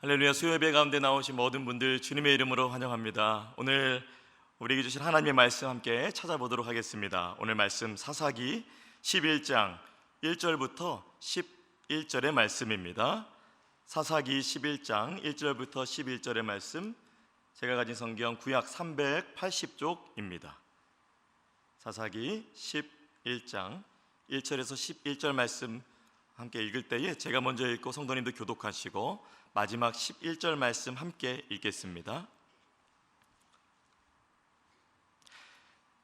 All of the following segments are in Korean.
할렐루야. 수요예배 가운데 나오신 모든 분들 주님의 이름으로 환영합니다. 오늘 우리에게 주신 하나님의 말씀 함께 찾아보도록 하겠습니다. 오늘 말씀 사사기 11장 1절부터 11절의 말씀입니다. 사사기 11장 1절부터 11절의 말씀, 제가 가진 성경 구약 380쪽입니다. 사사기 11장 1절에서 11절 말씀 함께 읽을 때에 제가 먼저 읽고 성도님도 교독하시고 마지막 11절 말씀 함께 읽겠습니다.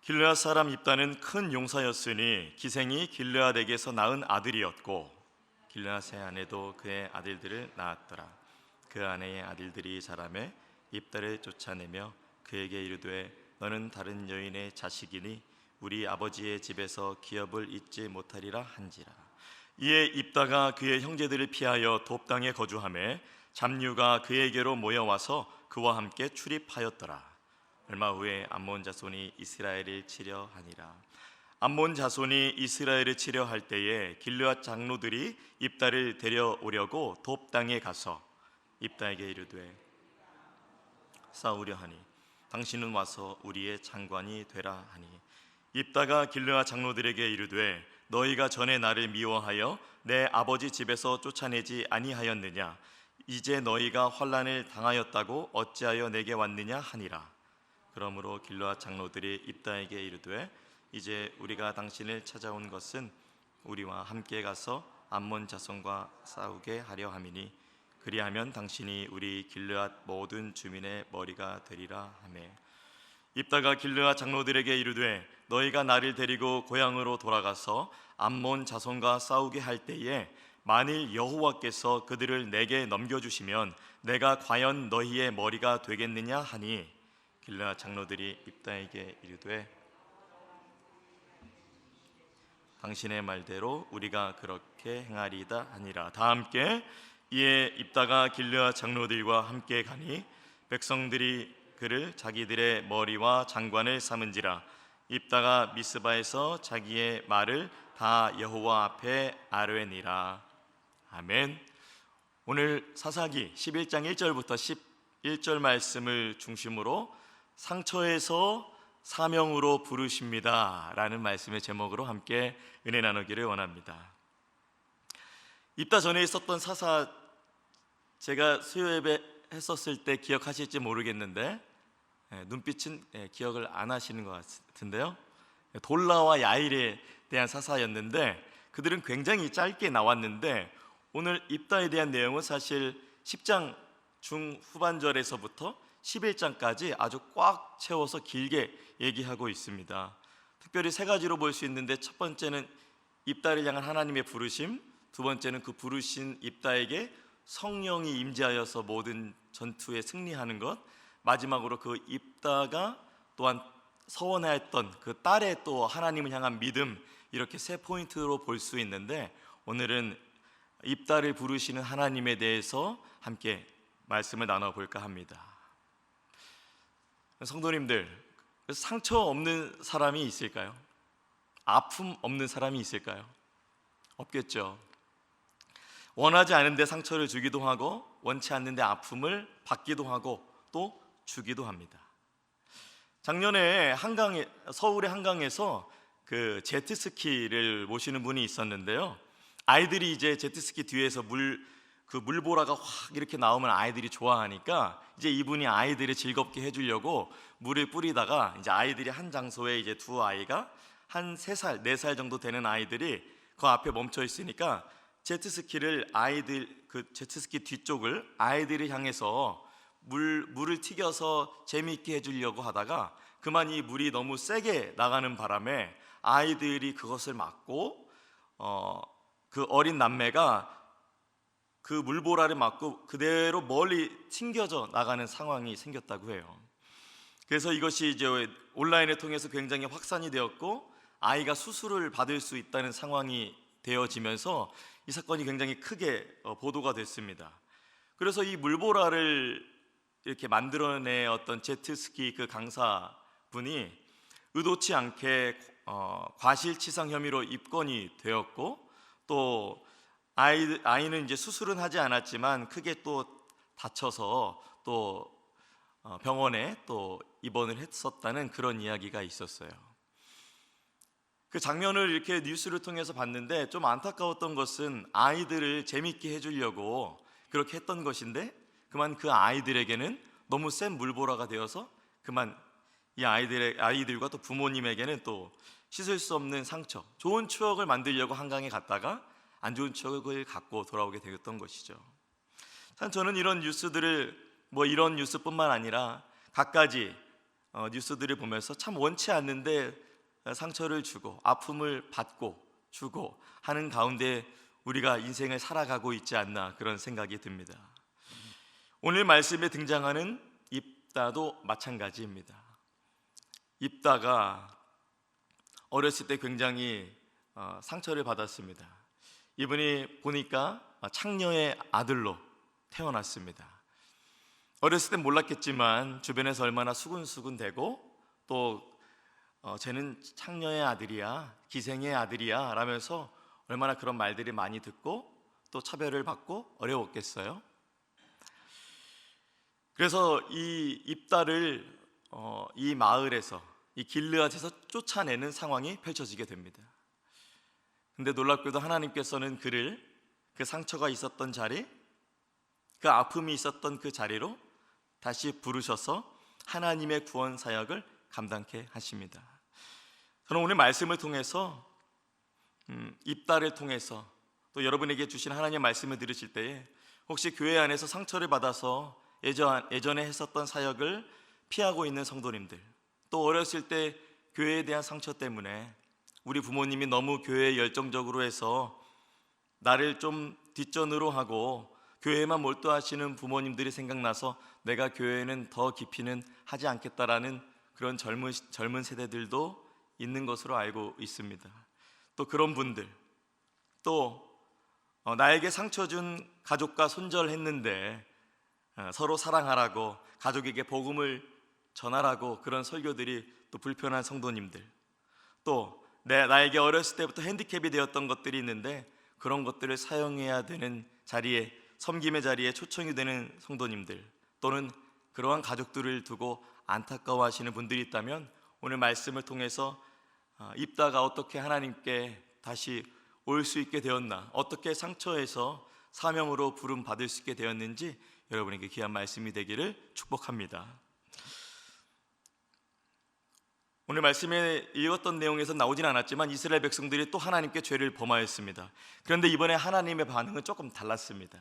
길르앗 사람 입다는 큰 용사였으니 기생이 길르앗에게서 낳은 아들이었고 길르앗의 아내도 그의 아들들을 낳았더라. 그 아내의 아들들이 자라매 입다를 쫓아내며 그에게 이르되 너는 다른 여인의 자식이니 우리 아버지의 집에서 기업을 잊지 못하리라 한지라. 이에 입다가 그의 형제들을 피하여 돕당에 거주하매 잡류가 그에게로 모여와서 그와 함께 출입하였더라. 얼마 후에 암몬 자손이 이스라엘을 치려 하니라. 암몬 자손이 이스라엘을 치려 할 때에 길르앗 장로들이 입다를 데려오려고 돕당에 가서 입다에게 이르되 싸우려 하니 당신은 와서 우리의 장관이 되라 하니 입다가 길르앗 장로들에게 이르되 너희가 전에 나를 미워하여 내 아버지 집에서 쫓아내지 아니하였느냐? 이제 너희가 환난을 당하였다고 어찌하여 내게 왔느냐 하니라. 그러므로 길르앗 장로들이 입다에게 이르되 이제 우리가 당신을 찾아온 것은 우리와 함께 가서 암몬 자손과 싸우게 하려 함이니 그리하면 당신이 우리 길르앗 모든 주민의 머리가 되리라 하매 입다가 길르앗 장로들에게 이르되 너희가 나를 데리고 고향으로 돌아가서 암몬 자손과 싸우게 할 때에 만일 여호와께서 그들을 내게 넘겨주시면 내가 과연 너희의 머리가 되겠느냐 하니 길르앗 장로들이 입다에게 이르되 당신의 말대로 우리가 그렇게 행하리이다 하니라. 다 함께 이에 입다가 길르앗 장로들과 함께 가니 백성들이 그를 자기들의 머리와 장관을 삼은지라. 입다가 미스바에서 자기의 말을 다 여호와 앞에 아뢰니라. 아멘. 오늘 사사기 11장 1절부터 11절 말씀을 중심으로 상처에서 사명으로 부르십니다 라는 말씀의 제목으로 함께 은혜 나누기를 원합니다. 입다 전에 있었던 사사, 제가 수요예배 했었을 때 기억하실지 모르겠는데 눈빛은 기억을 안 하시는 것 같은데요, 돌라와 야일에 대한 사사였는데 그들은 굉장히 짧게 나왔는데 오늘 입다에 대한 내용은 사실 10장 중후반절에서부터 11장까지 아주 꽉 채워서 길게 얘기하고 있습니다. 특별히 세 가지로 볼 수 있는데 첫 번째는 입다를 향한 하나님의 부르심, 두 번째는 그 부르신 입다에게 성령이 임재하여서 모든 전투에 승리하는 것, 마지막으로 그 입다가 또한 서원하였던 그 딸의 또 하나님을 향한 믿음, 이렇게 세 포인트로 볼 수 있는데 오늘은 입다를 부르시는 하나님에 대해서 함께 말씀을 나눠볼까 합니다. 성도님들, 상처 없는 사람이 있을까요? 아픔 없는 사람이 있을까요? 없겠죠. 원하지 않은데 상처를 주기도 하고 원치 않는데 아픔을 받기도 하고 또 주기도 합니다. 작년에 서울의 한강에서 그 제트스키를 모시는 분이 있었는데요, 아이들이 이제 제트스키 뒤에서 물보라가 확 이렇게 나오면 아이들이 좋아하니까 이제 이분이 아이들을 즐겁게 해주려고 물을 뿌리다가 이제 아이들이 한 장소에 이제 두 아이가 한 3살, 4살 정도 되는 아이들이 그 앞에 멈춰 있으니까 제트스키를 그 제트스키 뒤쪽을 아이들을 향해서 물을 튀겨서 재미있게 해주려고 하다가 그만 이 물이 너무 세게 나가는 바람에 아이들이 그것을 막고 그 어린 남매가 그 물보라를 맞고 그대로 멀리 튕겨져 나가는 상황이 생겼다고 해요. 그래서 이것이 이제 온라인을 통해서 굉장히 확산이 되었고 아이가 수술을 받을 수 있다는 상황이 되어지면서 이 사건이 굉장히 크게 보도가 됐습니다. 그래서 이 물보라를 이렇게 만들어낸 어떤 제트스키 그 강사분이 의도치 않게 과실치상 혐의로 입건이 되었고, 또 아이는 이제 수술은 하지 않았지만 크게 또 다쳐서 또 병원에 또 입원을 했었다는 그런 이야기가 있었어요. 그 장면을 이렇게 뉴스를 통해서 봤는데 좀 안타까웠던 것은 아이들을 재밌게 해주려고 그렇게 했던 것인데 그만 그 아이들에게는 너무 센 물보라가 되어서 그만 이 아이들과 또 부모님에게는 또 씻을 수 없는 상처, 좋은 추억을 만들려고 한강에 갔다가 안 좋은 추억을 갖고 돌아오게 되었던 것이죠. 참 저는 이런 뉴스들을 이런 뉴스뿐만 아니라 갖가지 뉴스들을 보면서 참 원치 않는데 상처를 주고 아픔을 받고 주고 하는 가운데 우리가 인생을 살아가고 있지 않나 그런 생각이 듭니다. 오늘 말씀에 등장하는 입다도 마찬가지입니다. 입다가 어렸을 때 굉장히 상처를 받았습니다. 이분이 보니까 창녀의 아들로 태어났습니다. 어렸을 땐 몰랐겠지만 주변에서 얼마나 수군수군대고 또 쟤는 창녀의 아들이야, 기생의 아들이야 라면서 얼마나 그런 말들이 많이 듣고 또 차별을 받고 어려웠겠어요. 그래서 이 입다를 이 마을에서, 이 길르앗에서 쫓아내는 상황이 펼쳐지게 됩니다. 근데 놀랍게도 하나님께서는 그를 그 상처가 있었던 자리, 그 아픔이 있었던 그 자리로 다시 부르셔서 하나님의 구원 사역을 감당케 하십니다. 저는 오늘 말씀을 통해서 입다를 통해서 또 여러분에게 주신 하나님의 말씀을 들으실 때에 혹시 교회 안에서 상처를 받아서 예전에 했었던 사역을 피하고 있는 성도님들, 또 어렸을 때 교회에 대한 상처 때문에 우리 부모님이 너무 교회에 열정적으로 해서 나를 좀 뒷전으로 하고 교회에만 몰두하시는 부모님들이 생각나서 내가 교회에는 더 깊이는 하지 않겠다라는 그런 젊은 세대들도 있는 것으로 알고 있습니다. 또 그런 분들, 또 나에게 상처 준 가족과 손절했는데 서로 사랑하라고 가족에게 복음을 전하라고 그런 설교들이 또 불편한 성도님들, 또 나에게 어렸을 때부터 핸디캡이 되었던 것들이 있는데 그런 것들을 사용해야 되는 자리에, 섬김의 자리에 초청이 되는 성도님들, 또는 그러한 가족들을 두고 안타까워하시는 분들이 있다면 오늘 말씀을 통해서 입다가 어떻게 하나님께 다시 올 수 있게 되었나, 어떻게 상처에서 사명으로 부름 받을 수 있게 되었는지 여러분에게 귀한 말씀이 되기를 축복합니다. 오늘 말씀에 읽었던 내용에서 나오진 않았지만 이스라엘 백성들이 또 하나님께 죄를 범하였습니다. 그런데 이번에 하나님의 반응은 조금 달랐습니다.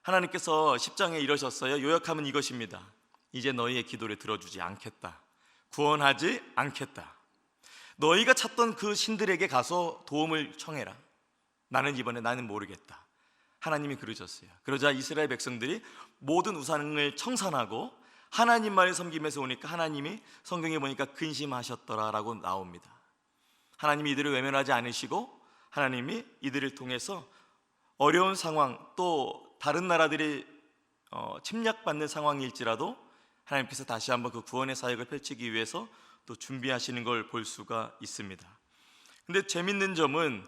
하나님께서 10장에 이러셨어요. 요약하면 이것입니다. 이제 너희의 기도를 들어주지 않겠다. 구원하지 않겠다. 너희가 찾던 그 신들에게 가서 도움을 청해라. 나는 모르겠다. 하나님이 그러셨어요. 그러자 이스라엘 백성들이 모든 우상을 청산하고 하나님만을 섬기면서 오니까 하나님이 성경에 보니까 근심하셨더라라고 나옵니다. 하나님이 이들을 외면하지 않으시고 하나님이 이들을 통해서 어려운 상황, 또 다른 나라들이 침략받는 상황일지라도 하나님께서 다시 한번 그 구원의 사역을 펼치기 위해서 또 준비하시는 걸 볼 수가 있습니다. 근데 재밌는 점은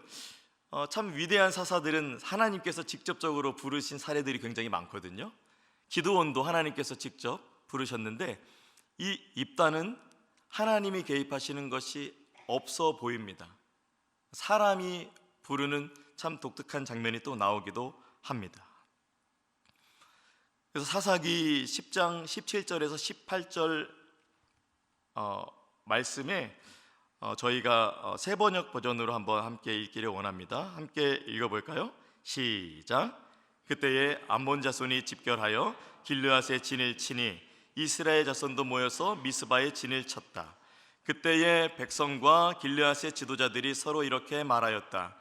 참 위대한 사사들은 하나님께서 직접적으로 부르신 사례들이 굉장히 많거든요. 기드온도 하나님께서 직접 부르셨는데 이 입다는 하나님이 개입하시는 것이 없어 보입니다. 사람이 부르는 참 독특한 장면이 또 나오기도 합니다. 그래서 사사기 10장 17절에서 18절 말씀에 저희가 새 번역 버전으로 한번 함께 읽기를 원합니다. 함께 읽어볼까요? 시작. 그때에 암몬 자손이 집결하여 길르앗의 진을 치니 이스라엘 자손도 모여서 미스바의 진을 쳤다. 그때에 백성과 길르앗의 지도자들이 서로 이렇게 말하였다.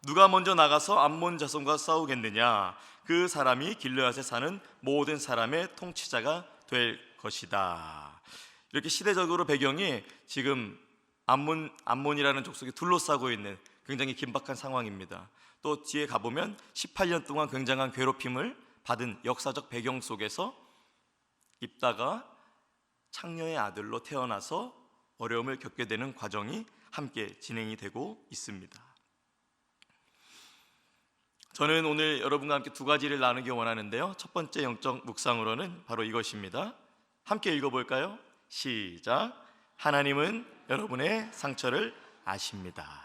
누가 먼저 나가서 암몬 자손과 싸우겠느냐? 그 사람이 길르앗에 사는 모든 사람의 통치자가 될 것이다. 이렇게 시대적으로 배경이 지금 암몬이라는 족속이 둘러싸고 있는 굉장히 긴박한 상황입니다. 또 뒤에 가보면 18년 동안 굉장한 괴롭힘을 받은 역사적 배경 속에서 입다가 창녀의 아들로 태어나서 어려움을 겪게 되는 과정이 함께 진행이 되고 있습니다. 저는 오늘 여러분과 함께 두 가지를 나누기 원하는데요, 첫 번째 영적 묵상으로는 바로 이것입니다. 함께 읽어볼까요? 시작. 하나님은 여러분의 상처를 아십니다.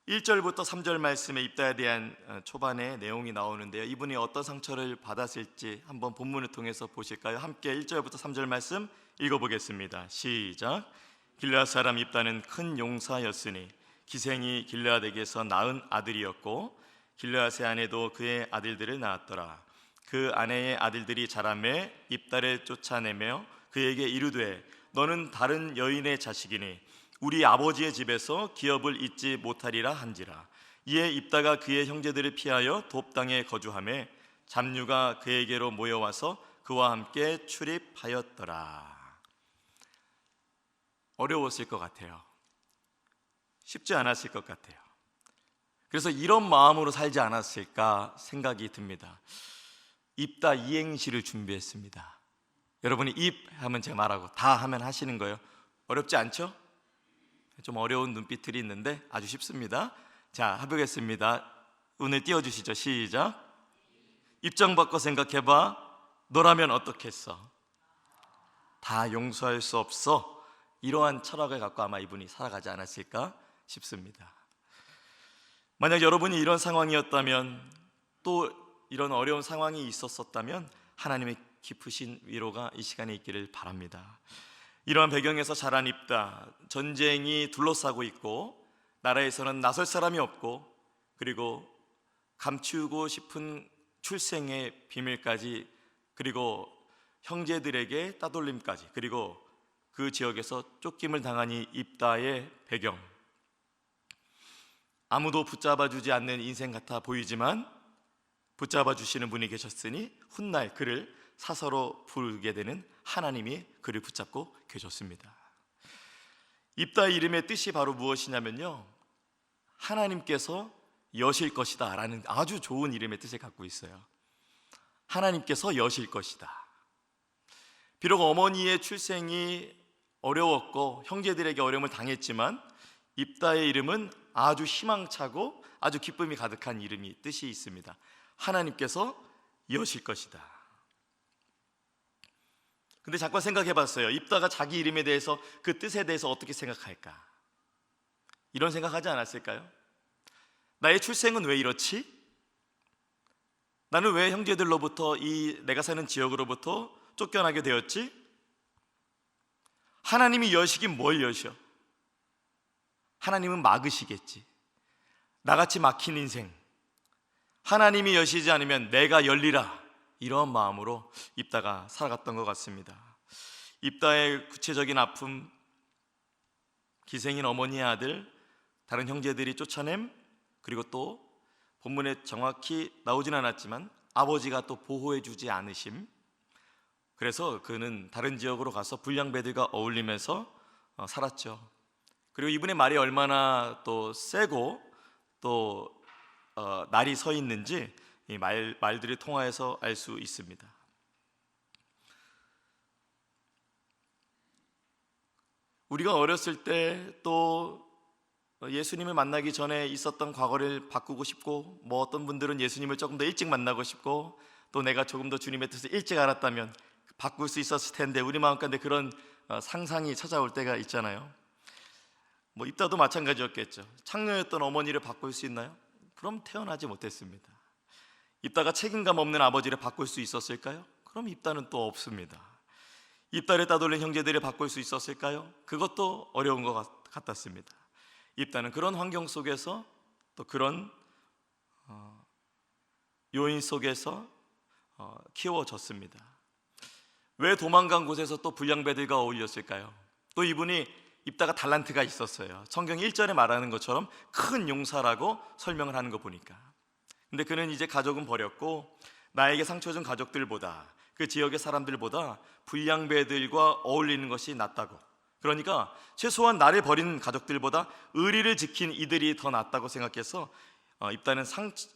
1절부터 3절 말씀의 입다에 대한 초반의 내용이 나오는데요, 이분이 어떤 상처를 받았을지 한번 본문을 통해서 보실까요? 함께 1절부터 3절 말씀 읽어보겠습니다. 시작. 길르앗 사람 입다는 큰 용사였으니 기생이 길르앗에게서 낳은 아들이었고 길르앗의 아내도 그의 아들들을 낳았더라. 그 아내의 아들들이 자라매 입다를 쫓아내며 그에게 이르되 너는 다른 여인의 자식이니 우리 아버지의 집에서 기업을 잊지 못하리라 한지라. 이에 입다가 그의 형제들을 피하여 돕당에 거주하며 잡류가 그에게로 모여와서 그와 함께 출입하였더라. 어려웠을 것 같아요. 쉽지 않았을 것 같아요. 그래서 이런 마음으로 살지 않았을까 생각이 듭니다. 입다 이행시를 준비했습니다. 여러분이 입 하면 제가 말하고 다 하면 하시는 거예요. 어렵지 않죠? 좀 어려운 눈빛들이 있는데 아주 쉽습니다. 자, 해보겠습니다. 눈을 띄워주시죠. 시작. 입장 바꿔 생각해봐. 너라면 어떻겠어? 다 용서할 수 없어. 이러한 철학을 갖고 아마 이분이 살아가지 않았을까 싶습니다. 만약 여러분이 이런 상황이었다면, 또 이런 어려운 상황이 있었다면 하나님의 깊으신 위로가 이 시간에 있기를 바랍니다. 이러한 배경에서 자란 입다, 전쟁이 둘러싸고 있고 나라에서는 나설 사람이 없고, 그리고 감추고 싶은 출생의 비밀까지, 그리고 형제들에게 따돌림까지, 그리고 그 지역에서 쫓김을 당하니 입다의 배경, 아무도 붙잡아 주지 않는 인생 같아 보이지만 붙잡아 주시는 분이 계셨으니 훗날 그를 사서로 부르게 되는 하나님이 그를 붙잡고 계셨습니다. 입다의 이름의 뜻이 바로 무엇이냐면요, 하나님께서 여실 것이다 라는 아주 좋은 이름의 뜻을 갖고 있어요. 하나님께서 여실 것이다. 비록 어머니의 출생이 어려웠고 형제들에게 어려움을 당했지만 입다의 이름은 아주 희망차고 아주 기쁨이 가득한 이름이 뜻이 있습니다. 하나님께서 여실 것이다. 근데 잠깐 생각해 봤어요. 입다가 자기 이름에 대해서, 그 뜻에 대해서 어떻게 생각할까? 이런 생각하지 않았을까요? 나의 출생은 왜 이렇지? 나는 왜 형제들로부터, 내가 사는 지역으로부터 쫓겨나게 되었지? 하나님이 여시긴 뭘 여셔? 하나님은 막으시겠지. 나같이 막힌 인생, 하나님이 여시지 않으면 내가 열리라, 이런 마음으로 입다가 살아갔던 것 같습니다. 입다의 구체적인 아픔, 기생인 어머니의 아들, 다른 형제들이 쫓아냄, 그리고 또 본문에 정확히 나오진 않았지만 아버지가 또 보호해주지 않으심, 그래서 그는 다른 지역으로 가서 불량배들과 어울리면서 살았죠. 그리고 이분의 말이 얼마나 또 세고 또 날이 서 있는지 이 말들을 통하여서 알 수 있습니다. 우리가 어렸을 때 또 예수님을 만나기 전에 있었던 과거를 바꾸고 싶고, 뭐 어떤 분들은 예수님을 조금 더 일찍 만나고 싶고, 또 내가 조금 더 주님의 뜻을 일찍 알았다면 바꿀 수 있었을 텐데, 우리 마음 가운데 그런 상상이 찾아올 때가 있잖아요. 뭐 입다도 마찬가지였겠죠. 창녀였던 어머니를 바꿀 수 있나요? 그럼 태어나지 못했습니다. 입다가 책임감 없는 아버지를 바꿀 수 있었을까요? 그럼 입다는 또 없습니다. 입다를 따돌린 형제들을 바꿀 수 있었을까요? 그것도 어려운 것 같았습니다. 입다는 그런 환경 속에서, 또 그런 요인 속에서 키워졌습니다. 왜 도망간 곳에서 또 불량배들과 어울렸을까요? 또 이분이 입다가 달란트가 있었어요. 성경 1절에 말하는 것처럼 큰 용사라고 설명을 하는 거 보니까. 근데 그는 이제 가족은 버렸고 나에게 상처 준 가족들보다, 그 지역의 사람들보다 불량배들과 어울리는 것이 낫다고, 그러니까 최소한 나를 버린 가족들보다 의리를 지킨 이들이 더 낫다고 생각해서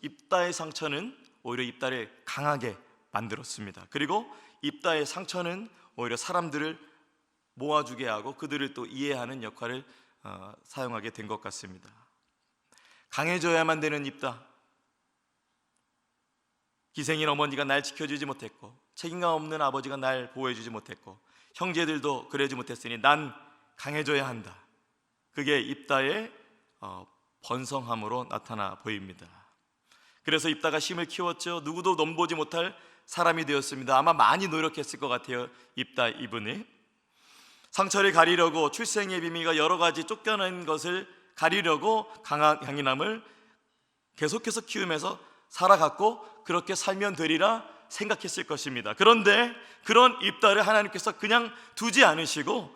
입다의 상처는 오히려 입다를 강하게 만들었습니다. 그리고 입다의 상처는 오히려 사람들을 모아주게 하고 그들을 또 이해하는 역할을 사용하게 된 것 같습니다. 강해져야만 되는 입다. 기생인 어머니가 날 지켜주지 못했고, 책임감 없는 아버지가 날 보호해주지 못했고, 형제들도 그러지 못했으니 난 강해져야 한다. 그게 입다의 번성함으로 나타나 보입니다. 그래서 입다가 힘을 키웠죠. 누구도 넘보지 못할 사람이 되었습니다. 아마 많이 노력했을 것 같아요. 입다 이분이 상처를 가리려고, 출생의 비밀과 여러 가지 쫓겨난 것을 가리려고 강인함을 계속해서 키우면서 살아갔고, 그렇게 살면 되리라 생각했을 것입니다. 그런데 그런 입다를 하나님께서 그냥 두지 않으시고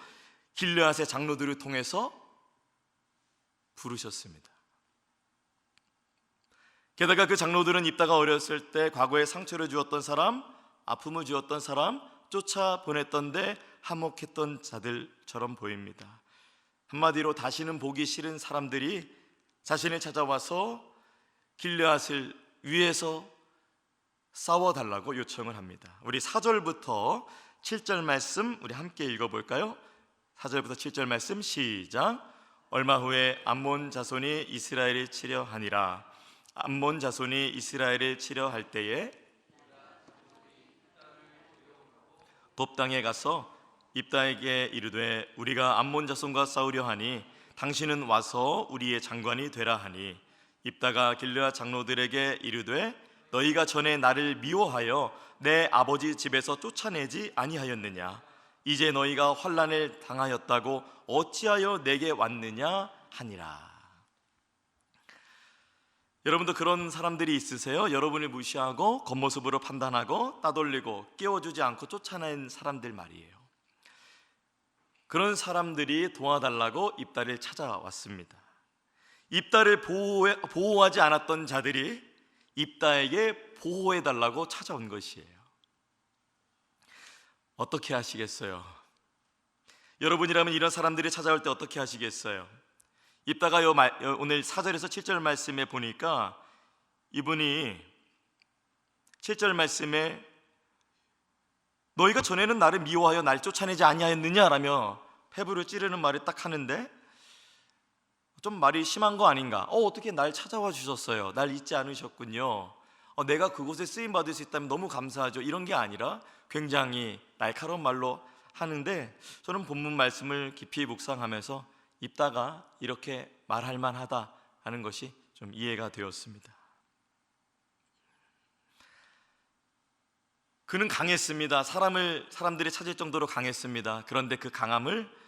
길르앗의 장로들을 통해서 부르셨습니다. 게다가 그 장로들은 입다가 어렸을 때 과거에 상처를 주었던 사람, 아픔을 주었던 사람, 쫓아보냈던데 한몫했던 자들처럼 보입니다. 한마디로 다시는 보기 싫은 사람들이 자신을 찾아와서 길르앗을 위해서 싸워달라고 요청을 합니다. 우리 4절부터 7절 말씀 우리 함께 읽어볼까요? 4절부터 7절 말씀 시작. 얼마 후에 암몬 자손이 이스라엘을 치려 하니라. 암몬 자손이 이스라엘을 치려 할 때에 돕당에 가서 입다에게 이르되 우리가 암몬 자손과 싸우려 하니 당신은 와서 우리의 장관이 되라 하니, 입다가 길르앗 장로들에게 이르되 너희가 전에 나를 미워하여 내 아버지 집에서 쫓아내지 아니하였느냐? 이제 너희가 환난을 당하였다고 어찌하여 내게 왔느냐 하니라. 여러분도 그런 사람들이 있으세요? 여러분을 무시하고 겉모습으로 판단하고 따돌리고 깨워주지 않고 쫓아낸 사람들 말이에요. 그런 사람들이 도와달라고 입다를 찾아왔습니다. 입다를 보호하지 않았던 자들이 입다에게 보호해달라고 찾아온 것이에요. 어떻게 하시겠어요? 여러분이라면 이런 사람들이 찾아올 때 어떻게 하시겠어요? 입다가 오늘 4절에서 7절 말씀에 보니까 이분이 7절 말씀에 너희가 전에는 나를 미워하여 날 쫓아내지 아니하였느냐라며 폐부를 찌르는 말을 딱 하는데 좀 말이 심한 거 아닌가? 어떻게 날 찾아와 주셨어요? 날 잊지 않으셨군요. 내가 그곳에 쓰임 받을 수 있다면 너무 감사하죠. 이런 게 아니라 굉장히 날카로운 말로 하는데, 저는 본문 말씀을 깊이 묵상하면서 입다가 이렇게 말할 만하다 하는 것이 좀 이해가 되었습니다. 그는 강했습니다. 사람들이 찾을 정도로 강했습니다. 그런데 그 강함을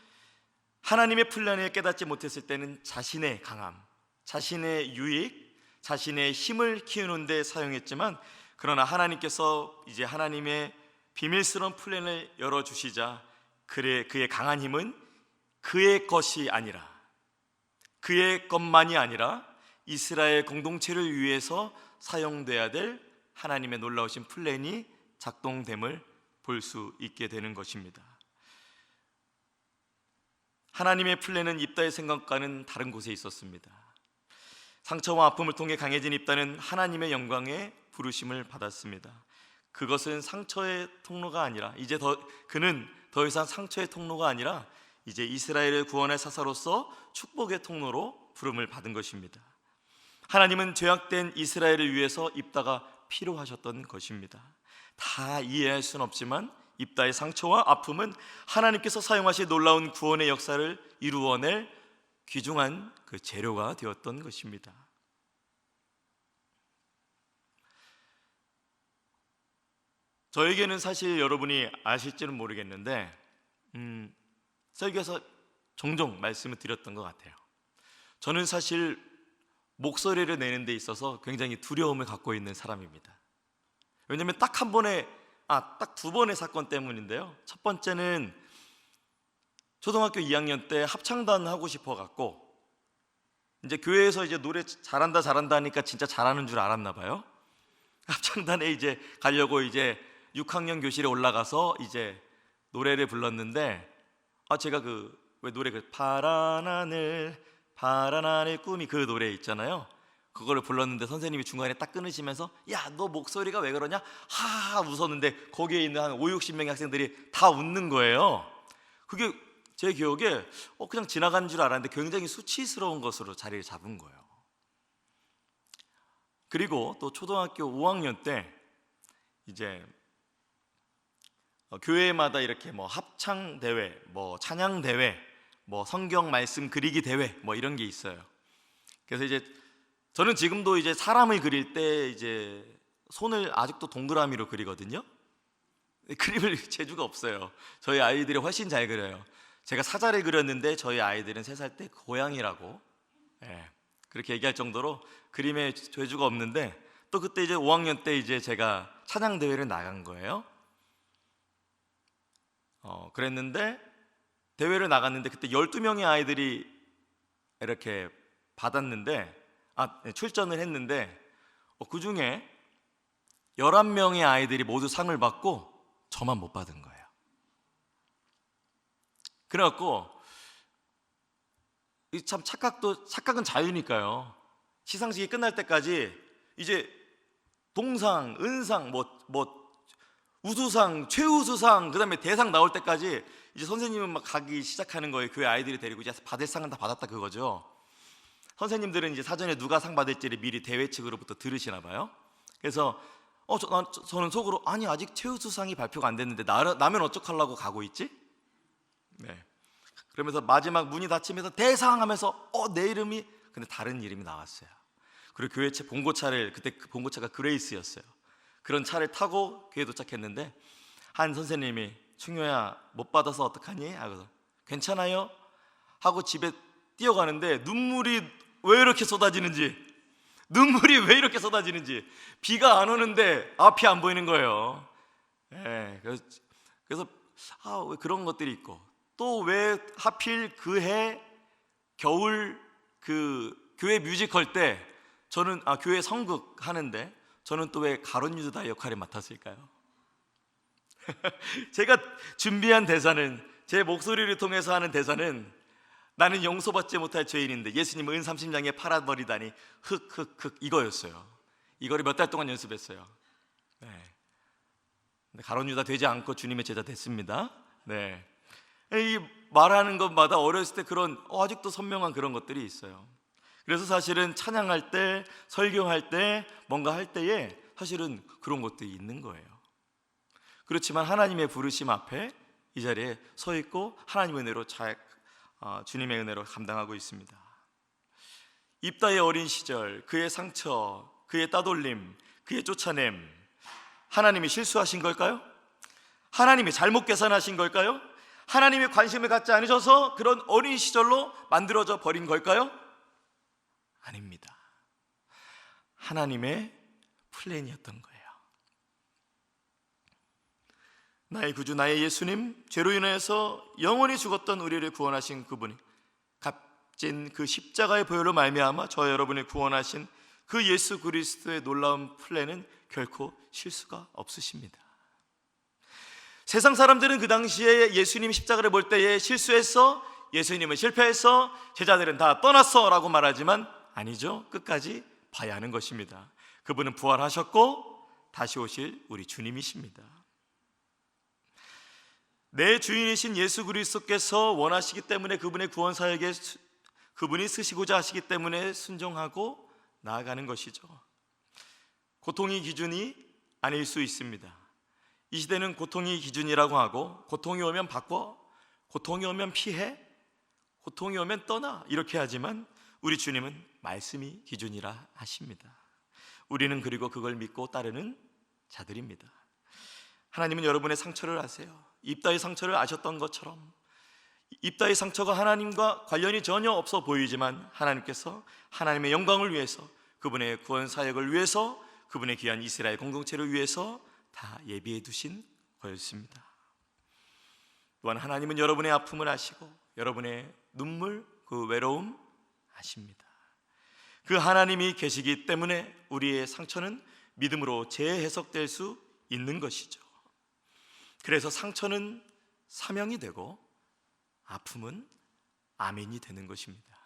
하나님의 플랜을 깨닫지 못했을 때는 자신의 강함, 자신의 유익, 자신의 힘을 키우는 데 사용했지만, 그러나 하나님께서 이제 하나님의 비밀스러운 플랜을 열어주시자 그의 강한 힘은 그의 것이 아니라, 그의 것만이 아니라 이스라엘 공동체를 위해서 사용돼야 될 하나님의 놀라우신 플랜이 작동됨을 볼 수 있게 되는 것입니다. 하나님의 플랜은 입다의 생각과는 다른 곳에 있었습니다. 상처와 아픔을 통해 강해진 입다는 하나님의 영광에 부르심을 받았습니다. 그것은 상처의 통로가 아니라 그는 더 이상 상처의 통로가 아니라 이제 이스라엘을 구원할 사사로서 축복의 통로로 부름을 받은 것입니다. 하나님은 죄악된 이스라엘을 위해서 입다가 필요하셨던 것입니다. 다 이해할 수는 없지만 입다의 상처와 아픔은 하나님께서 사용하신 놀라운 구원의 역사를 이루어낼 귀중한 그 재료가 되었던 것입니다. 저에게는 사실 여러분이 아실지는 모르겠는데 설교에서 종종 말씀을 드렸던 것 같아요. 저는 사실 목소리를 내는 데 있어서 굉장히 두려움을 갖고 있는 사람입니다. 왜냐하면 딱 두 번의 사건 때문인데요. 첫 번째는 초등학교 2학년 때 합창단 하고 싶어 갖고 이제 교회에서 이제 노래 잘한다 하니까 진짜 잘하는 줄 알았나 봐요. 합창단에 이제 가려고 이제 6학년 교실에 올라가서 이제 노래를 불렀는데 제가 왜 노래 파란 하늘 꿈이 그 노래 있잖아요. 그거를 불렀는데 선생님이 중간에 딱 끊으시면서 야, 너 목소리가 왜 그러냐? 하하 웃었는데 거기에 있는 한 50, 60명의 학생들이 다 웃는 거예요. 그게 제 기억에 그냥 지나간 줄 알았는데 굉장히 수치스러운 것으로 자리를 잡은 거예요. 그리고 또 초등학교 5학년 때 이제 교회마다 이렇게 뭐 합창 대회, 뭐 찬양 대회, 뭐 성경 말씀 그리기 대회 뭐 이런 게 있어요. 그래서 이제 저는 지금도 이제 사람을 그릴 때 이제 손을 아직도 동그라미로 그리거든요. 그림을 재주가 없어요. 저희 아이들이 훨씬 잘 그려요. 제가 사자를 그렸는데 저희 아이들은 3살 때 고양이라고 그렇게 얘기할 정도로 그림에 재주가 없는데, 또 그때 이제 5학년 때 이제 제가 찬양 대회를 나간 거예요. 그랬는데 대회를 나갔는데 그때 12명의 아이들이 이렇게 받았는데 출전을 했는데 그 중에 11명의 아이들이 모두 상을 받고 저만 못 받은 거예요. 그래갖고 참 착각은 자유니까요. 시상식이 끝날 때까지 이제 동상, 은상, 뭐 우수상, 최우수상, 그다음에 대상 나올 때까지 이제 선생님은 막 가기 시작하는 거예요. 교회 아이들이 데리고 이제 받을 상은 다 받았다 그거죠. 선생님들은 이제 사전에 누가 상 받을지를 미리 대회 측으로부터 들으시나 봐요. 그래서 저는 속으로 아니 아직 최우수상이 발표가 안 됐는데 나면 어떡하려고 가고 있지? 네. 그러면서 마지막 문이 닫히면서 대상 하면서 내 이름이, 근데 다른 이름이 나왔어요. 그리고 교회채 봉고차를, 그때 그 봉고차가 그레이스였어요. 그런 차를 타고 교회 도착했는데 한 선생님이 충효야 못 받아서 어떡하니? 하고서 괜찮아요? 하고 집에 뛰어가는데 눈물이 왜 이렇게 쏟아지는지 비가 안 오는데 앞이 안 보이는 거예요. 그래서 왜 그런 것들이 있고, 또 왜 하필 그해 겨울 그 교회 뮤지컬 때 저는 교회 성극 하는데 저는 또 왜 가론 유다 역할을 맡았을까요? 제가 준비한 대사는, 제 목소리를 통해서 하는 대사는 나는 용서받지 못할 죄인인데 예수님은 은30냥에 팔아버리다니 흑흑흑 이거였어요. 이거를 몇 달 동안 연습했어요. 근데 가론 유다 되지 않고 주님의 제자 됐습니다. 이 말하는 것마다 어렸을 때 그런 아직도 선명한 그런 것들이 있어요. 그래서 사실은 찬양할 때, 설교할 때, 뭔가 할 때에 사실은 그런 것들이 있는 거예요. 그렇지만 하나님의 부르심 앞에 이 자리에 서 있고 하나님의 은혜로 주님의 은혜로 감당하고 있습니다. 입다의 어린 시절, 그의 상처, 그의 따돌림, 그의 쫓아냄, 하나님이 실수하신 걸까요? 하나님이 잘못 계산하신 걸까요? 하나님의 관심을 갖지 않으셔서 그런 어린 시절로 만들어져 버린 걸까요? 아닙니다. 하나님의 플랜이었던 거예요. 나의 구주, 나의 예수님, 죄로 인해서 영원히 죽었던 우리를 구원하신 그분이, 값진 그 십자가의 보혈로 말미암아 저 여러분을 구원하신 그 예수 그리스도의 놀라운 플랜은 결코 실수가 없으십니다. 세상 사람들은 그 당시에 예수님 십자가를 볼 때에 실수했어, 예수님은 실패했어, 제자들은 다 떠났어 라고 말하지만 아니죠. 끝까지 봐야 하는 것입니다. 그분은 부활하셨고 다시 오실 우리 주님이십니다. 내 주인이신 예수 그리스도께서 원하시기 때문에 그분의 구원 사역에 그분이 쓰시고자 하시기 때문에 순종하고 나아가는 것이죠. 고통이 기준이 아닐 수 있습니다. 이 시대는 고통이 기준이라고 하고, 고통이 오면 바꿔, 고통이 오면 피해, 고통이 오면 떠나 이렇게 하지만 우리 주님은 말씀이 기준이라 하십니다. 우리는 그리고 그걸 믿고 따르는 자들입니다. 하나님은 여러분의 상처를 아세요. 입다의 상처를 아셨던 것처럼 입다의 상처가 하나님과 관련이 전혀 없어 보이지만 하나님께서 하나님의 영광을 위해서, 그분의 구원 사역을 위해서, 그분의 귀한 이스라엘 공동체를 위해서 다 예비해 두신 거였습니다. 또한 하나님은 여러분의 아픔을 아시고 여러분의 눈물, 그 외로움 아십니다. 그 하나님이 계시기 때문에 우리의 상처는 믿음으로 재해석될 수 있는 것이죠. 그래서 상처는 사명이 되고 아픔은 아멘이 되는 것입니다.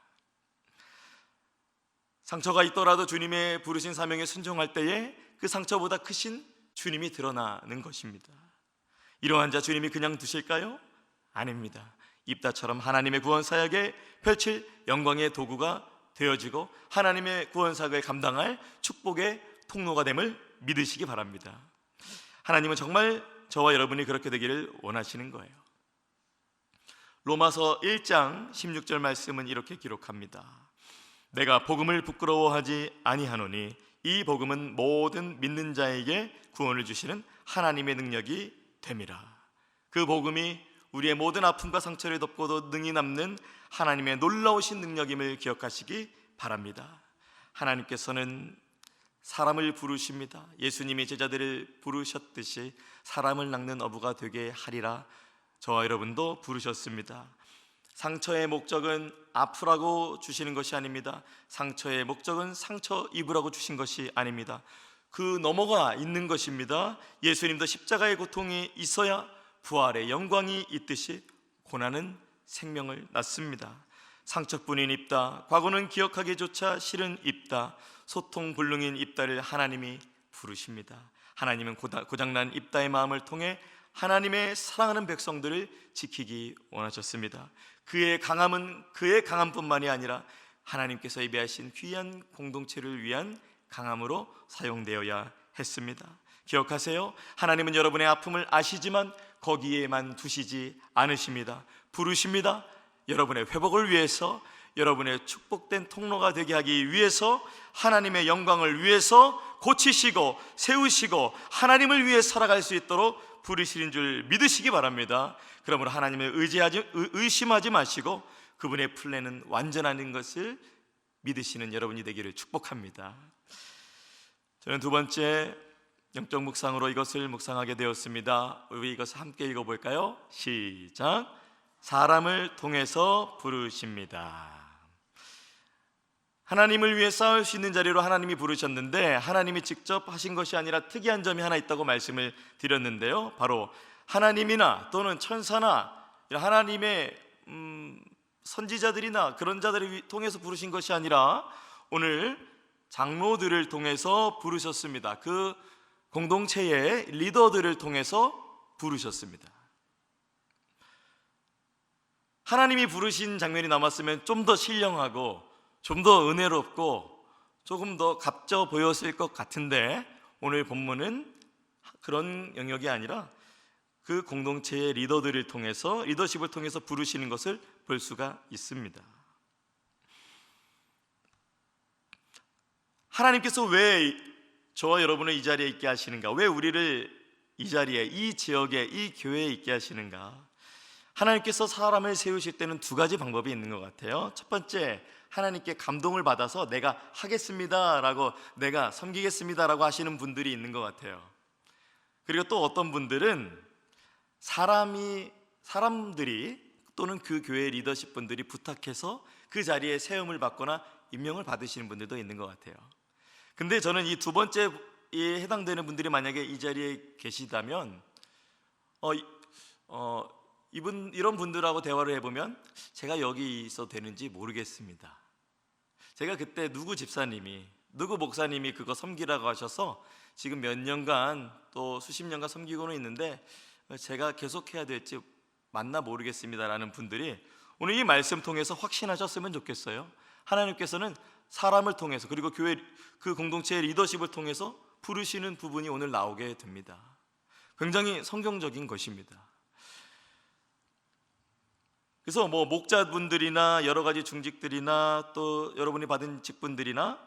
상처가 있더라도 주님의 부르신 사명에 순종할 때에 그 상처보다 크신 주님이 드러나는 것입니다. 이러한 자 주님이 그냥 두실까요? 아닙니다. 입다처럼 하나님의 구원 사역에 펼칠 영광의 도구가 되어지고 하나님의 구원 사역을 감당할 축복의 통로가 됨을 믿으시기 바랍니다. 하나님은 정말 저와 여러분이 그렇게 되기를 원하시는 거예요. 로마서 1장 16절 말씀은 이렇게 기록합니다. 내가 복음을 부끄러워하지 아니하노니 이 복음은 모든 믿는 자에게 구원을 주시는 하나님의 능력이 됨이라. 그 복음이 우리의 모든 아픔과 상처를 덮고도 능히 남는 하나님의 놀라우신 능력임을 기억하시기 바랍니다. 하나님께서는 사람을 부르십니다. 예수님이 제자들을 부르셨듯이 사람을 낚는 어부가 되게 하리라. 저와 여러분도 부르셨습니다. 상처의 목적은 아프라고 주시는 것이 아닙니다. 상처의 목적은 상처 입으라고 주신 것이 아닙니다. 그 넘어가 있는 것입니다. 예수님도 십자가의 고통이 있어야 부활의 영광이 있듯이 고난은 생명을 낳습니다. 상처뿐인 입다, 과거는 기억하기조차 싫은 입다, 소통불능인 입다를 하나님이 부르십니다. 하나님은 고장난 입다의 마음을 통해 하나님의 사랑하는 백성들을 지키기 원하셨습니다. 그의 강함은 그의 강함뿐만이 아니라 하나님께서 예비하신 귀한 공동체를 위한 강함으로 사용되어야 했습니다. 기억하세요. 하나님은 여러분의 아픔을 아시지만 거기에만 두시지 않으십니다. 부르십니다. 여러분의 회복을 위해서, 여러분의 축복된 통로가 되게 하기 위해서, 하나님의 영광을 위해서 고치시고 세우시고 하나님을 위해 살아갈 수 있도록 부르시는 줄 믿으시기 바랍니다. 그러므로 하나님을 의심하지 마시고 그분의 플랜은 완전한 것을 믿으시는 여러분이 되기를 축복합니다. 저는 두 번째 영적 묵상으로 이것을 묵상하게 되었습니다. 우리 이것을 함께 읽어볼까요? 시작. 사람을 통해서 부르십니다. 하나님을 위해 싸울 수 있는 자리로 하나님이 부르셨는데 하나님이 직접 하신 것이 아니라 특이한 점이 하나 있다고 말씀을 드렸는데요, 바로 하나님이나 또는 천사나 하나님의 선지자들이나 그런 자들을 통해서 부르신 것이 아니라 오늘 장로들을 통해서 부르셨습니다. 그 공동체의 리더들을 통해서 부르셨습니다. 하나님이 부르신 장면이 남았으면 좀 더 신령하고 좀 더 은혜롭고 조금 더 값져 보였을 것 같은데 오늘 본문은 그런 영역이 아니라 그 공동체의 리더들을 통해서, 리더십을 통해서 부르시는 것을 볼 수가 있습니다. 하나님께서 왜 저와 여러분을 이 자리에 있게 하시는가? 왜 우리를 이 자리에, 이 지역에, 이 교회에 있게 하시는가? 하나님께서 사람을 세우실 때는 두 가지 방법이 있는 것 같아요. 첫 번째, 하나님께 감동을 받아서 내가 하겠습니다라고, 내가 섬기겠습니다라고 하시는 분들이 있는 것 같아요. 그리고 또 어떤 분들은 사람들이 또는 그 교회 리더십 분들이 부탁해서 그 자리에 세움을 받거나 임명을 받으시는 분들도 있는 것 같아요. 근데 저는 이 두 번째에 해당되는 분들이 만약에 이 자리에 계시다면 이런 분들하고 대화를 해보면 제가 여기 있어도 되는지 모르겠습니다. 제가 그때 누구 집사님이, 누구 목사님이 그거 섬기라고 하셔서 지금 몇 년간 또 수십 년간 섬기고는 있는데 제가 계속해야 될지 맞나 모르겠습니다라는 분들이 오늘 이 말씀 통해서 확신하셨으면 좋겠어요. 하나님께서는 사람을 통해서, 그리고 교회 그 공동체의 리더십을 통해서 부르시는 부분이 오늘 나오게 됩니다. 굉장히 성경적인 것입니다. 그래서 목자분들이나 여러 가지 중직들이나 또 여러분이 받은 직분들이나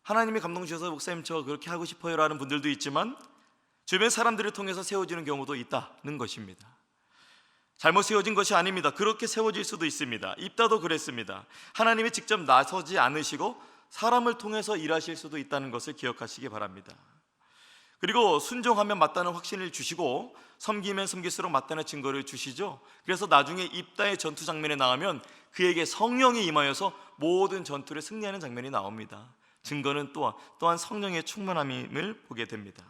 하나님이 감동 주셔서 목사님 저 그렇게 하고 싶어요 라는 분들도 있지만 주변 사람들을 통해서 세워지는 경우도 있다는 것입니다. 잘못 세워진 것이 아닙니다. 그렇게 세워질 수도 있습니다. 입다도 그랬습니다. 하나님이 직접 나서지 않으시고 사람을 통해서 일하실 수도 있다는 것을 기억하시기 바랍니다. 그리고 순종하면 맞다는 확신을 주시고 섬기면 섬길수록 맞다는 증거를 주시죠. 그래서 나중에 입다의 전투 장면에 나가면 그에게 성령이 임하여서 모든 전투를 승리하는 장면이 나옵니다. 증거는 또한 성령의 충만함을 보게 됩니다.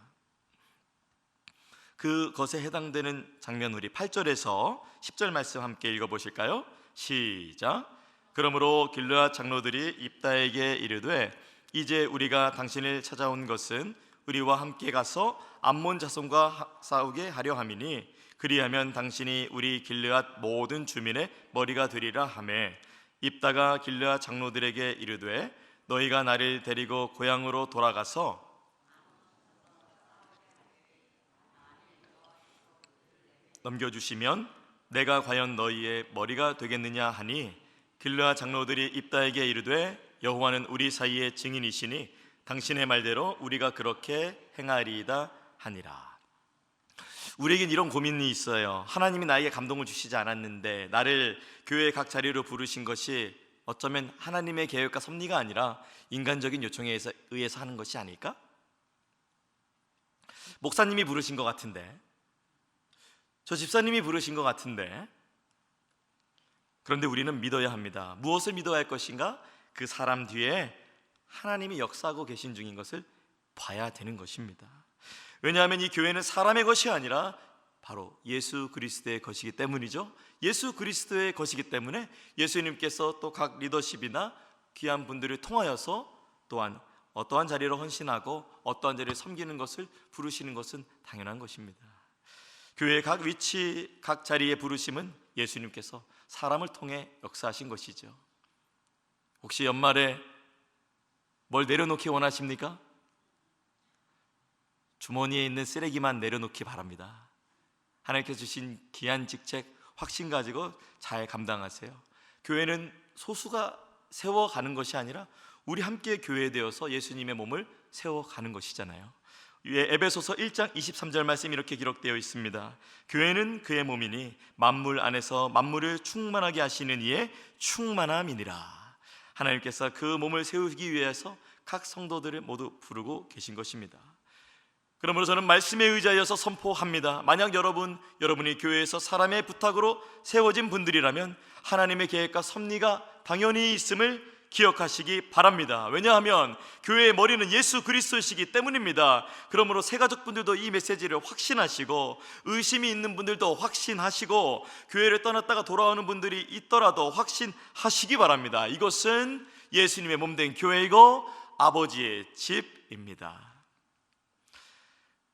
그것에 해당되는 장면 우리 8절에서 10절 말씀 함께 읽어보실까요? 시작. 그러므로 길르앗 장로들이 입다에게 이르되 이제 우리가 당신을 찾아온 것은 우리와 함께 가서 암몬 자손과 싸우게 하려 함이니 그리하면 당신이 우리 길르앗 모든 주민의 머리가 되리라 하매 입다가 길르앗 장로들에게 이르되 너희가 나를 데리고 고향으로 돌아가서 넘겨주시면 내가 과연 너희의 머리가 되겠느냐 하니 길르앗 장로들이 입다에게 이르되 여호와는 우리 사이의 증인이시니 당신의 말대로 우리가 그렇게 행하리이다 하니라. 우리에겐 이런 고민이 있어요. 하나님이 나에게 감동을 주시지 않았는데 나를 교회의 각 자리로 부르신 것이 어쩌면 하나님의 계획과 섭리가 아니라 인간적인 요청에 의해서 하는 것이 아닐까? 목사님이 부르신 것 같은데, 저 집사님이 부르신 것 같은데, 그런데 우리는 믿어야 합니다. 무엇을 믿어야 할 것인가? 그 사람 뒤에 하나님이 역사하고 계신 중인 것을 봐야 되는 것입니다. 왜냐하면 이 교회는 사람의 것이 아니라 바로 예수 그리스도의 것이기 때문이죠. 예수 그리스도의 것이기 때문에 예수님께서 또 각 리더십이나 귀한 분들을 통하여서 또한 어떠한 자리로 헌신하고 어떠한 자리를 섬기는 것을 부르시는 것은 당연한 것입니다. 교회의 각 위치, 각 자리의 부르심은 예수님께서 사람을 통해 역사하신 것이죠. 혹시 연말에 뭘 내려놓기 원하십니까? 주머니에 있는 쓰레기만 내려놓기 바랍니다. 하나님께서 주신 귀한 직책 확신 가지고 잘 감당하세요. 교회는 소수가 세워가는 것이 아니라 우리 함께 교회되어서 예수님의 몸을 세워가는 것이잖아요. 에베소서 1장 23절 말씀이 이렇게 기록되어 있습니다. 교회는 그의 몸이니 만물 안에서 만물을 충만하게 하시는 이의 충만함이니라. 하나님께서 그 몸을 세우기 위해서 각 성도들을 모두 부르고 계신 것입니다. 그러므로 저는 말씀에 의지하여서 선포합니다. 만약 여러분이 교회에서 사람의 부탁으로 세워진 분들이라면 하나님의 계획과 섭리가 당연히 있음을 기억하시기 바랍니다. 왜냐하면 교회의 머리는 예수 그리스도이시기 때문입니다. 그러므로 새가족분들도 이 메시지를 확신하시고 의심이 있는 분들도 확신하시고 교회를 떠났다가 돌아오는 분들이 있더라도 확신하시기 바랍니다. 이것은 예수님의 몸된 교회이고 아버지의 집입니다.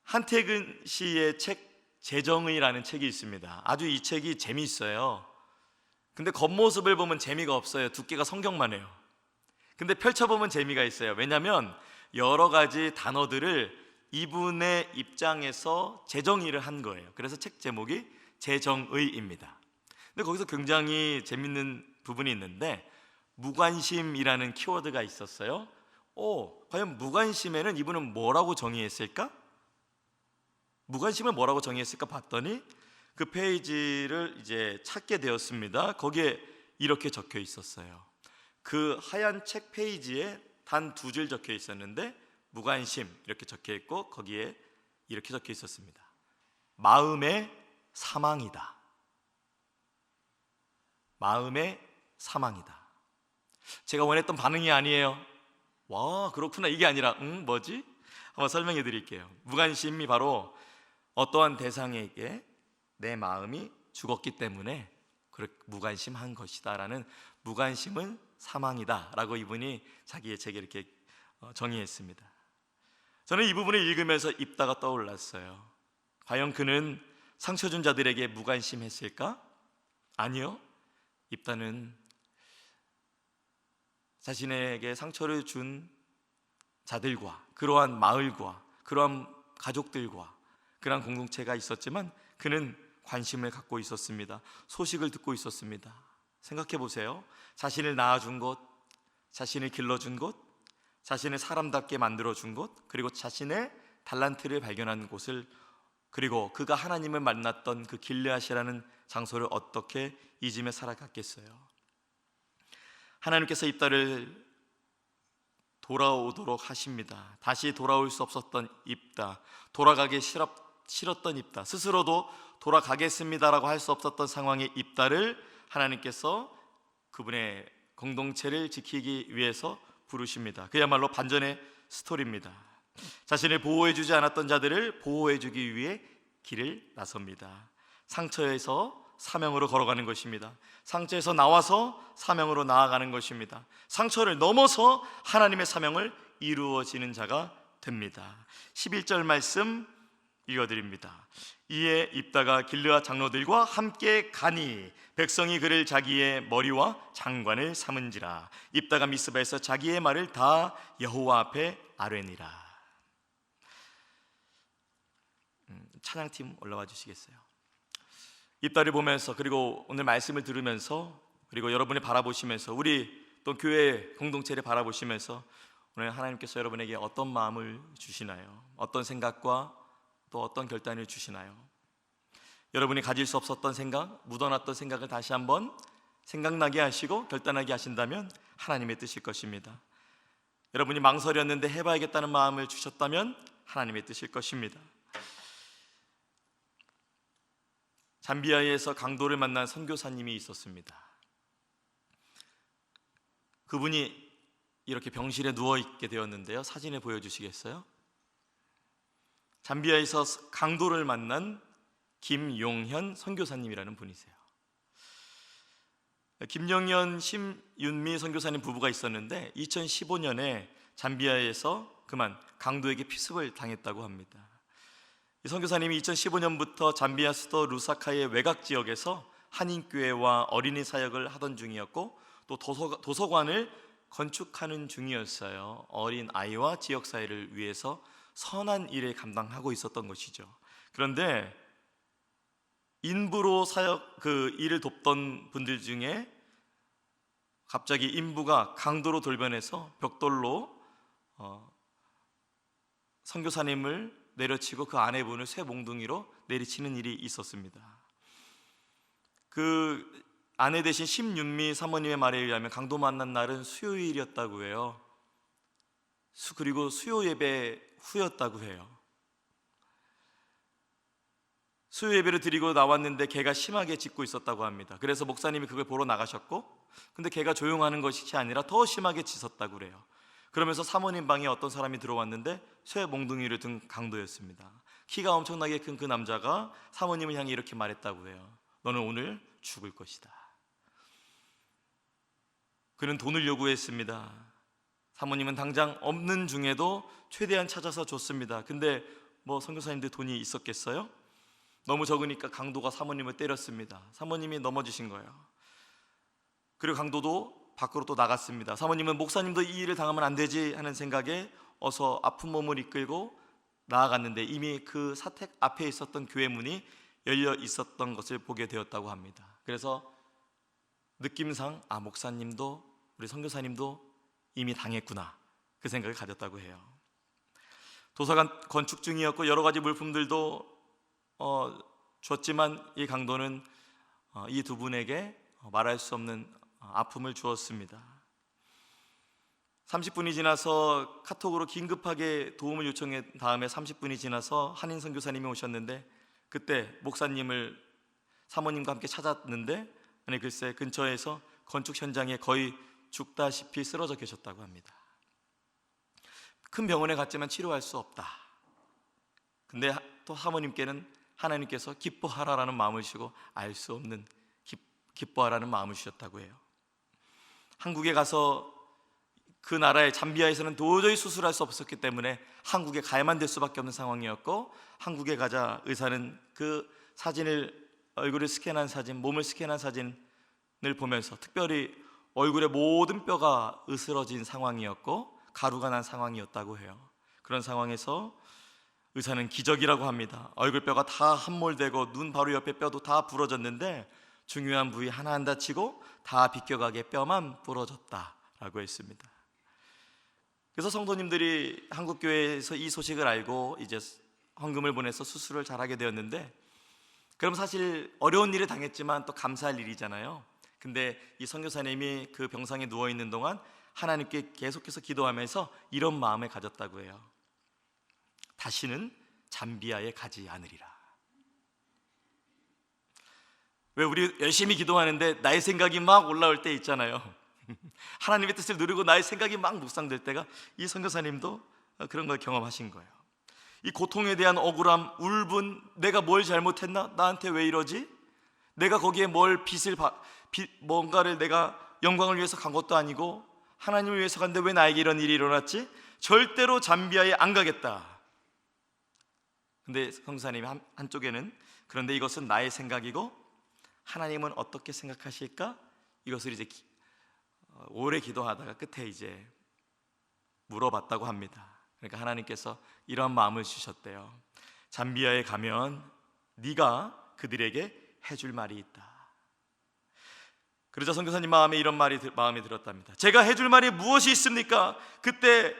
한태근 씨의 책 재정의라는 책이 있습니다. 아주 이 책이 재미있어요. 근데 겉모습을 보면 재미가 없어요. 두께가 성경만 해요. 근데 펼쳐보면 재미가 있어요. 왜냐하면 여러 가지 단어들을 이분의 입장에서 재정의를 한 거예요. 그래서 책 제목이 재정의입니다. 근데 거기서 굉장히 재밌는 부분이 있는데 무관심이라는 키워드가 있었어요. 과연 무관심에는 이분은 뭐라고 정의했을까? 무관심을 뭐라고 정의했을까 봤더니 그 페이지를 이제 찾게 되었습니다. 거기에 이렇게 적혀 있었어요. 그 하얀 책 페이지에 단 2줄 적혀 있었는데 무관심 이렇게 적혀 있고 거기에 이렇게 적혀 있었습니다. 마음의 사망이다. 마음의 사망이다. 제가 원했던 반응이 아니에요. 와, 그렇구나. 이게 아니라 뭐지? 한번 설명해 드릴게요. 무관심이 바로 어떠한 대상에게 내 마음이 죽었기 때문에 무관심한 것이다 라는 무관심은 사망이다 라고 이분이 자기의 책에 이렇게 정의했습니다. 저는 이 부분을 읽으면서 입다가 떠올랐어요. 과연 그는 상처 준 자들에게 무관심했을까? 아니요. 입다는 자신에게 상처를 준 자들과 그러한 마을과 그러한 가족들과 그러한 공동체가 있었지만 그는 관심을 갖고 있었습니다. 소식을 듣고 있었습니다. 생각해 보세요. 자신을 낳아준 곳, 자신을 길러준 곳, 자신을 사람답게 만들어준 곳, 그리고 자신의 달란트를 발견한 곳을, 그리고 그가 하나님을 만났던 그 길르앗이라는 장소를 어떻게 잊으며 살아갔겠어요. 하나님께서 입다를 돌아오도록 하십니다. 다시 돌아올 수 없었던 입다, 돌아가기 싫었던 입다, 스스로도 돌아가겠습니다라고 할 수 없었던 상황의 입다를 하나님께서 그분의 공동체를 지키기 위해서 부르십니다. 그야말로 반전의 스토리입니다. 자신을 보호해주지 않았던 자들을 보호해주기 위해 길을 나섭니다. 상처에서 사명으로 걸어가는 것입니다. 상처에서 나와서 사명으로 나아가는 것입니다. 상처를 넘어서 하나님의 사명을 이루어지는 자가 됩니다. 11절 말씀 읽어드립니다. 이에 입다가 길르앗 장로들과 함께 가니 백성이 그를 자기의 머리와 장관을 삼은지라. 입다가 미스바에서 자기의 말을 다 여호와 앞에 아뢰니라. 찬양팀 올라와 주시겠어요? 입다를 보면서, 그리고 오늘 말씀을 들으면서, 그리고 여러분이 바라보시면서, 우리 또 교회 공동체를 바라보시면서 오늘 하나님께서 여러분에게 어떤 마음을 주시나요? 어떤 생각과 또 어떤 결단을 주시나요? 여러분이 가질 수 없었던 생각, 묻어놨던 생각을 다시 한번 생각나게 하시고 결단하게 하신다면 하나님의 뜻일 것입니다. 여러분이 망설였는데 해봐야겠다는 마음을 주셨다면 하나님의 뜻일 것입니다. 잠비아에서 강도를 만난 선교사님이 있었습니다. 그분이 이렇게 병실에 누워있게 되었는데요, 사진을 보여주시겠어요? 잠비아에서 강도를 만난 김용현 선교사님이라는 분이세요. 김용현, 심윤미 선교사님 부부가 있었는데 2015년에 잠비아에서 그만 강도에게 피습을 당했다고 합니다. 이 선교사님이 2015년부터 잠비아 수도 루사카의 외곽 지역에서 한인교회와 어린이 사역을 하던 중이었고, 또 도서관을 건축하는 중이었어요. 어린 아이와 지역 사회를 위해서 선한 일을 감당하고 있었던 것이죠. 그런데 인부로 그 일을 돕던 분들 중에 갑자기 인부가 강도로 돌변해서 벽돌로 선교사님을 내려치고 그 아내분을 쇠 몽둥이로 내리치는 일이 있었습니다. 그 아내 대신 심윤미 사모님의 말에 의하면 강도 만난 날은 수요일이었다고 해요. 그리고 수요 예배 후였다고 해요. 수요 예배를 드리고 나왔는데 개가 심하게 짖고 있었다고 합니다. 그래서 목사님이 그걸 보러 나가셨고, 근데 개가 조용하는 것이 아니라 더 심하게 짖었다고 그래요. 그러면서 사모님 방에 어떤 사람이 들어왔는데 쇠 몽둥이를 든 강도였습니다. 키가 엄청나게 큰 그 남자가 사모님을 향해 이렇게 말했다고 해요. 너는 오늘 죽을 것이다. 그는 돈을 요구했습니다. 사모님은 당장 없는 중에도 최대한 찾아서 줬습니다. 근데 선교사님들 돈이 있었겠어요? 너무 적으니까 강도가 사모님을 때렸습니다. 사모님이 넘어지신 거예요. 그리고 강도도 밖으로 또 나갔습니다. 사모님은 목사님도 이 일을 당하면 안 되지 하는 생각에 어서 아픈 몸을 이끌고 나아갔는데 이미 그 사택 앞에 있었던 교회 문이 열려 있었던 것을 보게 되었다고 합니다. 그래서 느낌상 목사님도 우리 선교사님도 이미 당했구나, 그 생각을 가졌다고 해요. 도서관 건축 중이었고 여러 가지 물품들도 줬지만 이 강도는 이 두 분에게 말할 수 없는 아픔을 주었습니다. 30분이 지나서 카톡으로 긴급하게 도움을 요청한 다음에 30분이 지나서 한인 선교사님이 오셨는데, 그때 목사님을 사모님과 함께 찾았는데 글쎄 근처에서 건축 현장에 거의 죽다시피 쓰러져 계셨다고 합니다. 큰 병원에 갔지만 치료할 수 없다. 근데 또 사모님께는 하나님께서 기뻐하라라는 마음을 주시고 알 수 없는 기뻐하라는 마음을 주셨다고 해요. 한국에 가서 그 나라의 잠비아에서는 도저히 수술할 수 없었기 때문에 한국에 가야만 될 수밖에 없는 상황이었고, 한국에 가자 의사는 그 사진을, 얼굴을 스캔한 사진, 몸을 스캔한 사진을 보면서 특별히 얼굴의 모든 뼈가 으스러진 상황이었고 가루가 난 상황이었다고 해요. 그런 상황에서 의사는 기적이라고 합니다. 얼굴뼈가 다 함몰되고 눈 바로 옆에 뼈도 다 부러졌는데 중요한 부위 하나 안 다치고 다 비껴가게 뼈만 부러졌다라고 했습니다. 그래서 성도님들이 한국교회에서 이 소식을 알고 이제 헌금을 보내서 수술을 잘하게 되었는데, 그럼 사실 어려운 일을 당했지만 또 감사할 일이잖아요. 근데 이 선교사님이 그 병상에 누워있는 동안 하나님께 계속해서 기도하면서 이런 마음을 가졌다고 해요. 다시는 잠비아에 가지 않으리라. 왜 우리 열심히 기도하는데 나의 생각이 막 올라올 때 있잖아요. 하나님의 뜻을 누리고 나의 생각이 막 묵상될 때가, 이 선교사님도 그런 걸 경험하신 거예요. 이 고통에 대한 억울함, 울분, 내가 뭘 잘못했나? 나한테 왜 이러지? 내가 거기에 뭔가를 내가 영광을 위해서 간 것도 아니고 하나님을 위해서 갔는데 왜 나에게 이런 일이 일어났지? 절대로 잠비아에 안 가겠다. 근데 성사님이 한쪽에는 그런데 이것은 나의 생각이고 하나님은 어떻게 생각하실까? 이것을 이제 오래 기도하다가 끝에 이제 물어봤다고 합니다. 그러니까 하나님께서 이런 마음을 주셨대요. 잠비아에 가면 네가 그들에게 해줄 말이 있다. 그러자 선교사님 마음에 이런 마음이 들었답니다. 제가 해줄 말이 무엇이 있습니까? 그때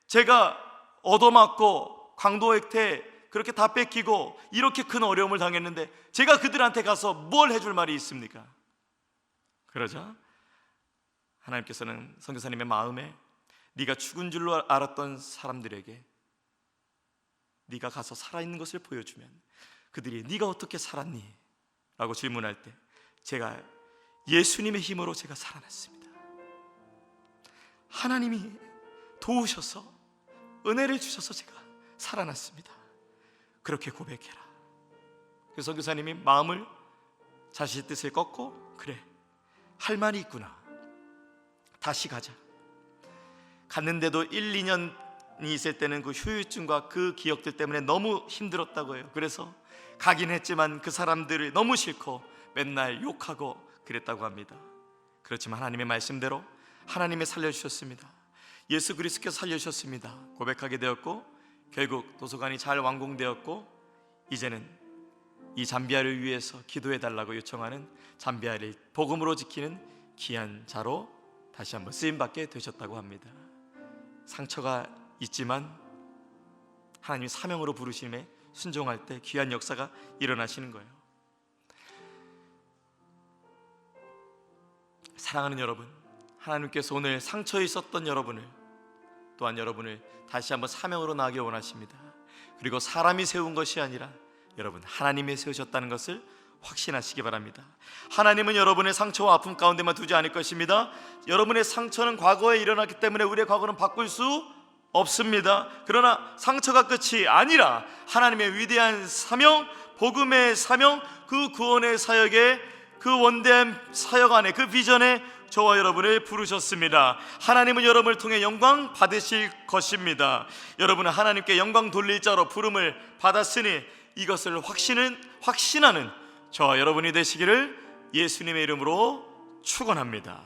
제가 얻어맞고 강도한테 그렇게 다 뺏기고 이렇게 큰 어려움을 당했는데 제가 그들한테 가서 뭘 해줄 말이 있습니까? 그러자 하나님께서는 선교사님의 마음에 네가 죽은 줄로 알았던 사람들에게 네가 가서 살아있는 것을 보여주면 그들이 네가 어떻게 살았니? 라고 질문할 때 제가 예수님의 힘으로 제가 살아났습니다. 하나님이 도우셔서 은혜를 주셔서 제가 살아났습니다. 그렇게 고백해라. 그래서 선교사님이 마음을 자신의 뜻을 꺾고 그래, 할 말이 있구나. 다시 가자. 갔는데도 1, 2년이 있을 때는 그 후유증과 그 기억들 때문에 너무 힘들었다고 해요. 그래서 가긴 했지만 그 사람들을 너무 싫고 맨날 욕하고 그랬다고 합니다. 그렇지만 하나님의 말씀대로 하나님이 살려주셨습니다. 예수 그리스도께서 살려주셨습니다. 고백하게 되었고 결국 도서관이 잘 완공되었고 이제는 이 잠비아를 위해서 기도해달라고 요청하는 잠비아를 복음으로 지키는 귀한 자로 다시 한번 쓰임받게 되셨다고 합니다. 상처가 있지만 하나님이 사명으로 부르심에 순종할 때 귀한 역사가 일어나시는 거예요. 사랑하는 여러분, 하나님께서 오늘 상처에 있었던 여러분을 또한 여러분을 다시 한번 사명으로 나가길 원하십니다. 그리고 사람이 세운 것이 아니라 여러분 하나님이 세우셨다는 것을 확신하시기 바랍니다. 하나님은 여러분의 상처와 아픔 가운데만 두지 않을 것입니다. 여러분의 상처는 과거에 일어났기 때문에 우리의 과거는 바꿀 수 없습니다. 그러나 상처가 끝이 아니라 하나님의 위대한 사명, 복음의 사명, 그 구원의 사역에 그 원대한 사역 안에 그 비전에 저와 여러분을 부르셨습니다. 하나님은 여러분을 통해 영광 받으실 것입니다. 여러분은 하나님께 영광 돌릴 자로 부름을 받았으니 이것을 확신하는 저와 여러분이 되시기를 예수님의 이름으로 축원합니다.